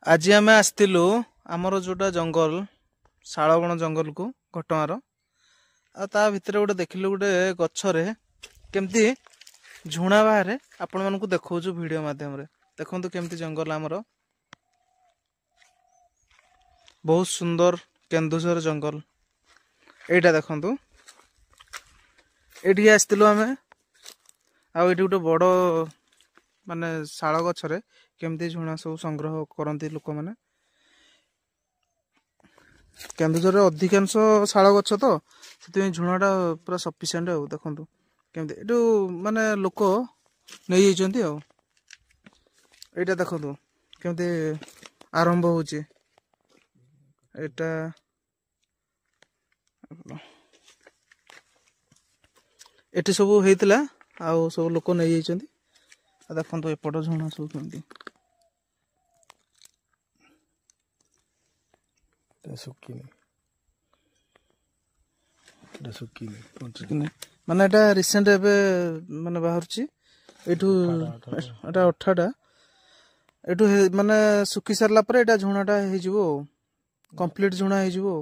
आज आम आसलु आमर जोटा जंगल शालबण जंगल को घटगार ता भितर गोटे देखिलु गोटे गचरे केमती झुणा बाहर आपण मानक देखौ वीडियो माध्यम देखु केमती जंगल आमर बहुत सुंदर केन्दुझर जंगल एटा देखु ये आसलु आम आउ गोटे बड़ माने शाल गचरे केमती झुणा सब संग्रह करती लोक मैंने केन्दुझर अधिकांश शाल गछ तो से झुणाटा पूरा सफिसीयंट देखु केमती ये माने लोक नहीं जाइछन्ती देखु केमती आरंभ होची एटा एटी सब होइतिला आउ सब लोक नहीं जाइछन्ती देखो एपट झुणा सब केमती माने एटा रिसेंट एबे माने बाहरची एठू एटा अठाटा एठू माने सुखी सारला पर एटा झुणाटा हे जिवो कंप्लीट झुणा हे जिवो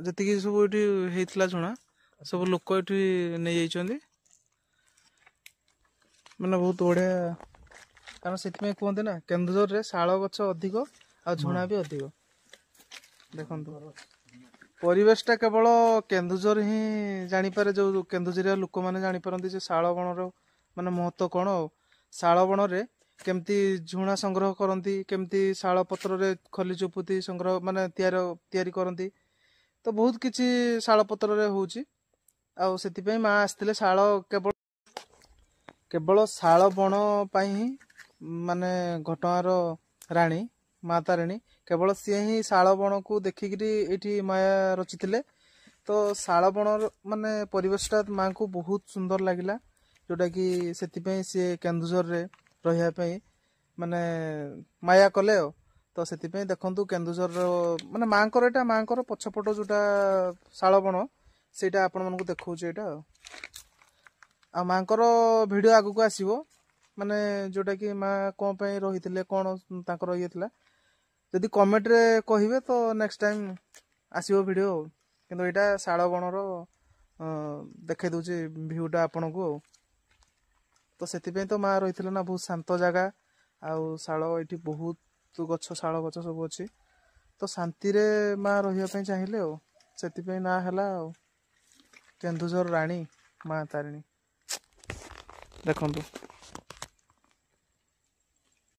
जति कि सब एठी हेइतला झुणा सब लोक एठी नै जाइछन्ती माने बहुत बढ़िया कारण से कहते ना केन्दुझर रे शाल गछ अधिक आ झुणा भी अधिक देखो परिवेशटा केवल केन्दुझर ही जानीपारे जो केन्दुझरिया लोक मैंने जानीपारती जे शाल बणर माने महत्व कौन शाल बण रे केमती झुणा संग्रह करती केमती शाल पत्र रे खली चुपुती संग्रह माने तैयारी करती तो बहुत किछि शाल पत्र रे होउची आ सेति माँ आसते शाल केवल शाल बण ही माने घटगार राणी माँ तारिणी केवल सी ही शाल बण को देखिकी ये माया रचिथिले तो शाल बण माने परिवेशटा माँ को बहुत सुंदर लगिला जोटा कि सी केन्दुझर रे रही माने माया कले तो से देखु केन्दुझर माने माँ पछपट जोटा शाल बण से आपण मानक देखा आ माँ भिडियो आगु को आसीबो माने जोटा कि माँ कौन पे रही कौन ताकर ये थिला जदि कमेंट रे कहिबे तो नेक्स्ट टाइम आसीबो वीडियो किंतु एटा शाल बणर देखे दूची व्यूटा आपन को तो सेति तो माँ रही ना बहुत शांत जगह आउ शाल ये बहुत गछ शाल गछ सब अच्छी तो शांति रे माँ रही चाहिए से ना है केन्दुझर राणी माँ तारिणी देखो।